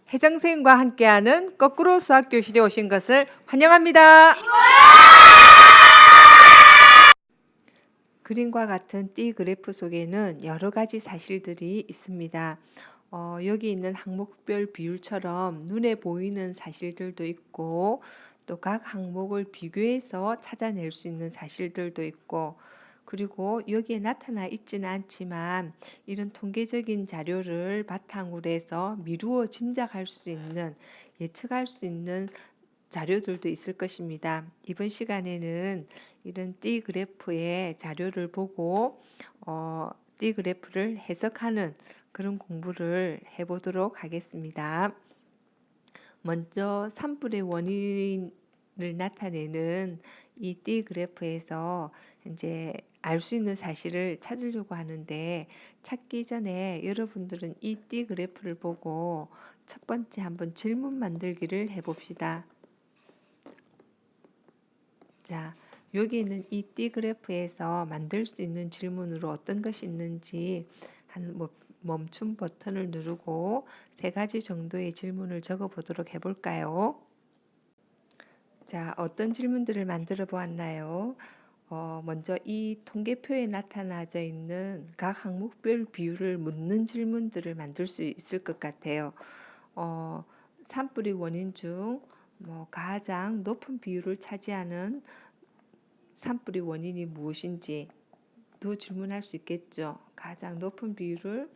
혜정 선생님과 함께하는 거꾸로 수학 교실에 오신 것을 환영합니다. 그림과 같은 띠 그래프 속에는 여러 가지 사실들이 있습니다. 여기 있는 항목별 비율처럼 눈에 보이는 사실들도 있고 또 각 항목을 비교해서 찾아낼 수 있는 사실들도 있고 그리고 여기에 나타나 있지는 않지만 이런 통계적인 자료를 바탕으로 해서 미루어 짐작할 수 있는 예측할 수 있는 자료들도 있을 것입니다. 이번 시간에는 이런 띠 그래프의 자료를 보고 띠 그래프를 해석하는 그런 공부를 해보도록 하겠습니다. 먼저 산불의 원인을 나타내는 이 띠 그래프에서 이제 알 수 있는 사실을 찾으려고 하는데 찾기 전에 여러분들은 이 띠 그래프를 보고 첫 번째 한번 질문 만들기를 해봅시다. 자, 여기 있는 이 띠 그래프에서 만들 수 있는 질문으로 어떤 것이 있는지 멈춤 버튼을 누르고 3가지 정도의 질문을 적어 보도록 해볼까요? 자, 어떤 질문들을 만들어 보았나요? 먼저 이 통계표에 나타나져 있는 각 항목별 비율을 묻는 질문들을 만들 수 있을 것 같아요. 산불의 원인 중 가장 높은 비율을 차지하는 산불의 원인이 무엇인지 또 질문할 수 있겠죠. 가장 높은 비율을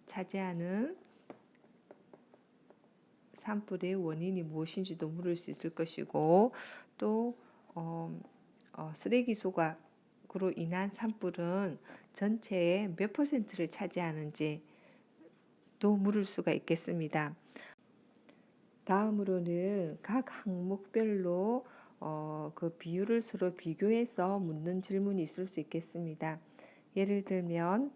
차지하는 산불의 원인이 무엇인지도 물을 수 있을 것이고 또 쓰레기 소각으로 인한 산불은 전체의 몇 %를 차지하는지 또 물을 수가 있겠습니다. 다음으로는 각 항목별로 그 비율을 서로 비교해서 묻는 질문이 있을 수 있겠습니다. 예를 들면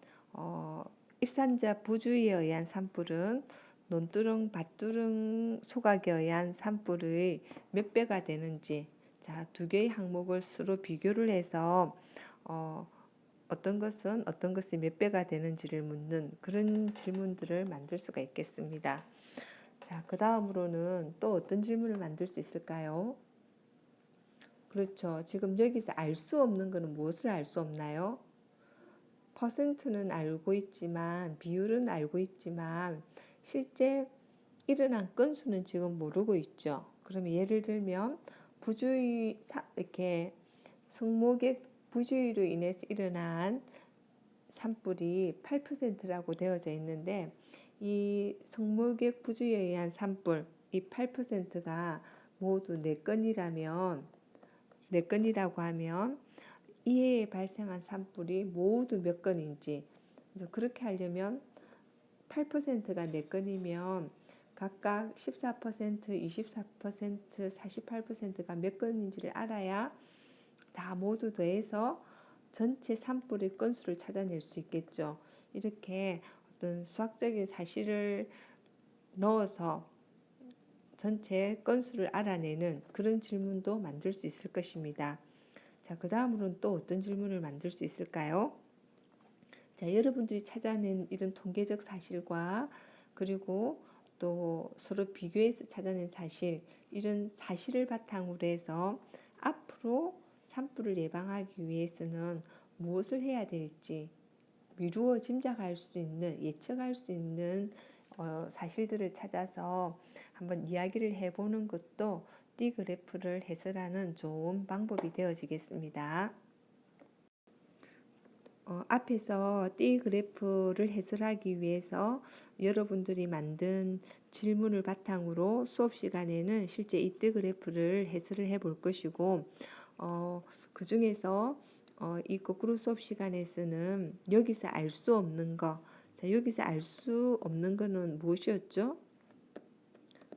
입산자 부주의에 의한 산불은 논두렁, 밭두렁 소각에 의한 산불의 몇 배가 되는지, 자, 2개의 항목을 서로 비교를 해서 어떤 것이 몇 배가 되는지를 묻는 그런 질문들을 만들 수가 있겠습니다. 자, 그 다음으로는 또 어떤 질문을 만들 수 있을까요? 그렇죠. 지금 여기서 알 수 없는 것은 무엇을 알 수 없나요? 퍼센트는 알고 있지만, 비율은 알고 있지만 실제 일어난 건수는 지금 모르고 있죠. 그러면 예를 들면 부주의 이렇게 성모객 부주의로 인해서 일어난 산불이 8%라고 되어져 있는데 이 성모객 부주의에 의한 산불 이 8%가 모두 4건이라고 하면 이 해에 발생한 산불이 모두 몇 건인지 그렇게 하려면 8%가 4건이면 각각 14%, 24%, 48%가 몇 건인지를 알아야 다 모두 더해서 전체 산불의 건수를 찾아낼 수 있겠죠. 이렇게 어떤 수학적인 사실을 넣어서 전체 건수를 알아내는 그런 질문도 만들 수 있을 것입니다. 자, 그 다음으로는 또 어떤 질문을 만들 수 있을까요? 자, 여러분들이 찾아낸 이런 통계적 사실과 그리고 또 서로 비교해서 찾아낸 사실, 이런 사실을 바탕으로 해서 앞으로 산불을 예방하기 위해서는 무엇을 해야 될지 미루어 짐작할 수 있는, 예측할 수 있는 사실들을 찾아서 한번 이야기를 해보는 것도 띠 그래프를 해설하는 좋은 방법이 되어지겠습니다. 앞에서 띠 그래프를 해설하기 위해서 여러분들이 만든 질문을 바탕으로 수업 시간에는 실제 이 띠 그래프를 해설을 해볼 것이고 그 중에서 이 거꾸로 수업 시간에서는 여기서 알 수 없는 거, 자, 여기서 알 수 없는 거는 무엇이었죠?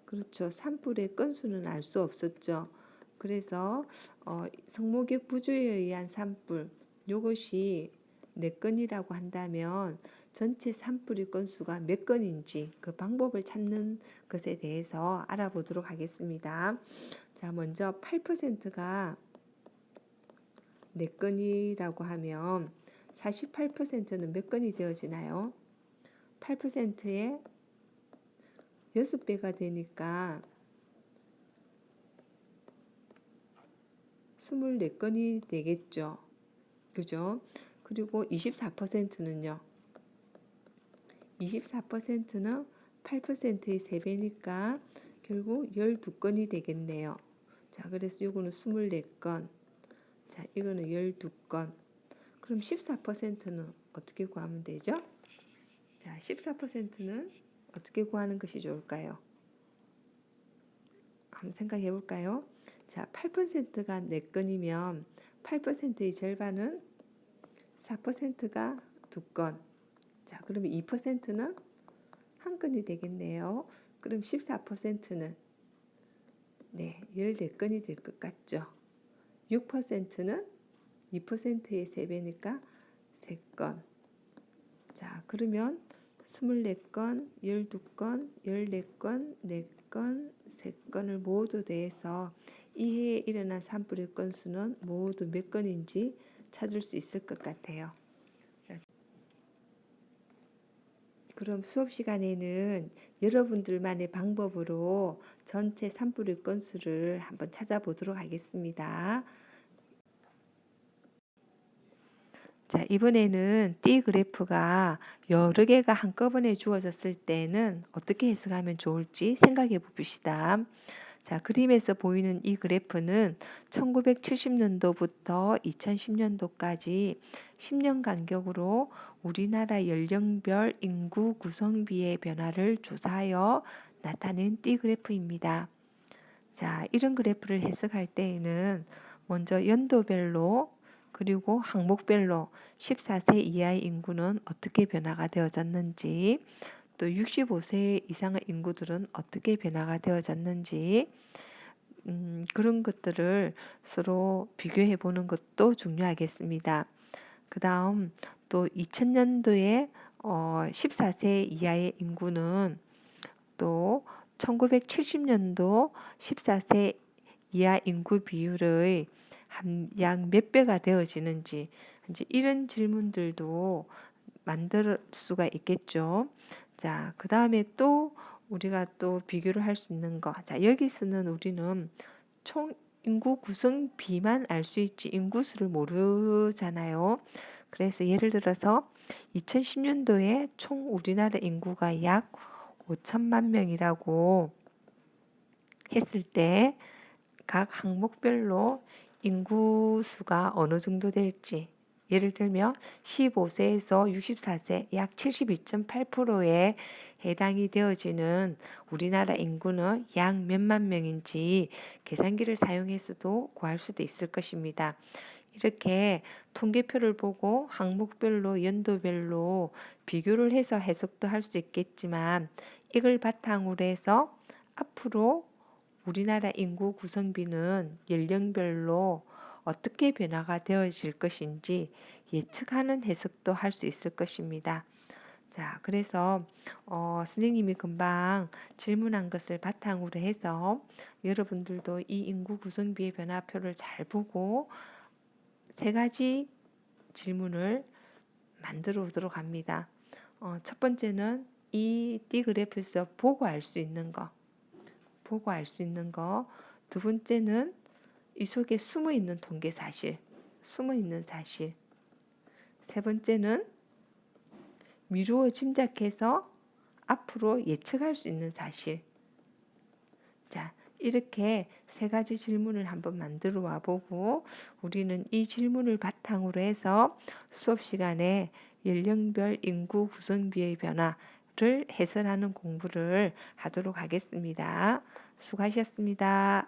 그렇죠. 산불의 건수는 알 수 없었죠. 그래서 성모객 부주의에 의한 산불, 이것이 4건이라고 한다면 전체 산불의 건수가 몇 건인지 그 방법을 찾는 것에 대해서 알아보도록 하겠습니다. 자, 먼저 8%가 4건이라고 하면 48%는 몇 건이 되어지나요? 8%에 6배가 되니까 24건이 되겠죠. 그죠? 그리고 24%는요. 24%는 8%의 3배니까 결국 12건이 되겠네요. 자, 그래서 이거는 24건. 자, 이거는 12건. 그럼 14%는 어떻게 구하면 되죠? 자, 14%는 어떻게 구하는 것이 좋을까요? 한번 생각해 볼까요? 자, 8%가 4건이면 8%의 절반은 4%가 2건. 자, 그러면 2%는 1건이 되겠네요. 그럼 14%는 네, 14건이 될 것 같죠? 6%는 2%의 3배니까 3건. 자, 그러면 24건, 12건, 14건, 4건, 3건을 모두 더해서 이 해에 일어난 산불의 건수는 모두 몇 건인지 찾을 수 있을 것 같아요. 그럼 수업 시간에는 여러분들만의 방법으로 전체 산불의 건수를 한번 찾아보도록 하겠습니다. 자, 이번에는 띠 그래프가 여러 개가 한꺼번에 주어졌을 때는 어떻게 해석하면 좋을지 생각해 봅시다. 자, 그림에서 보이는 이 그래프는 1970년도부터 2010년도까지 10년 간격으로 우리나라 연령별 인구 구성비의 변화를 조사하여 나타낸 띠 그래프입니다. 자, 이런 그래프를 해석할 때에는 먼저 연도별로 그리고 항목별로 14세 이하의 인구는 어떻게 변화가 되어졌는지, 또 65세 이상의 인구들은 어떻게 변화가 되어졌는지, 그런 것들을 서로 비교해 보는 것도 중요하겠습니다. 그 다음 또 2000년도에 14세 이하의 인구는 또 1970년도 14세 이하 인구 비율의 약 몇 배가 되어지는지 이제 이런 질문들도 만들 수가 있겠죠. 자, 그 다음에 또 우리가 또 비교를 할 수 있는 거. 자, 여기서는 우리는 총 인구 구성비만 알 수 있지 인구수를 모르잖아요. 그래서 예를 들어서 2010년도에 총 우리나라 인구가 약 5천만 명이라고 했을 때 각 항목별로 인구수가 어느 정도 될지, 예를 들면 15세에서 64세 약 72.8%에 해당이 되어지는 우리나라 인구는 약 몇만 명인지 계산기를 사용해서도 구할 수도 있을 것입니다. 이렇게 통계표를 보고 항목별로 연도별로 비교를 해서 해석도 할 수 있겠지만, 이걸 바탕으로 해서 앞으로 우리나라 인구 구성비는 연령별로 어떻게 변화가 되어질 것인지 예측하는 해석도 할 수 있을 것입니다. 자, 그래서 선생님이 금방 질문한 것을 바탕으로 해서 여러분들도 이 인구 구성비의 변화표를 잘 보고 3가지 질문을 만들어 오도록 합니다. 첫 번째는 이 띠 그래프에서 보고 알 수 있는 거. 두 번째는 이 속에 숨어 있는 통계 사실, 세 번째는 미루어 짐작해서 앞으로 예측할 수 있는 사실. 자, 이렇게 3가지 질문을 한번 만들어 와 보고 우리는 이 질문을 바탕으로 해서 수업 시간에 연령별 인구 구성비의 변화를 해설하는 공부를 하도록 하겠습니다. 수고하셨습니다.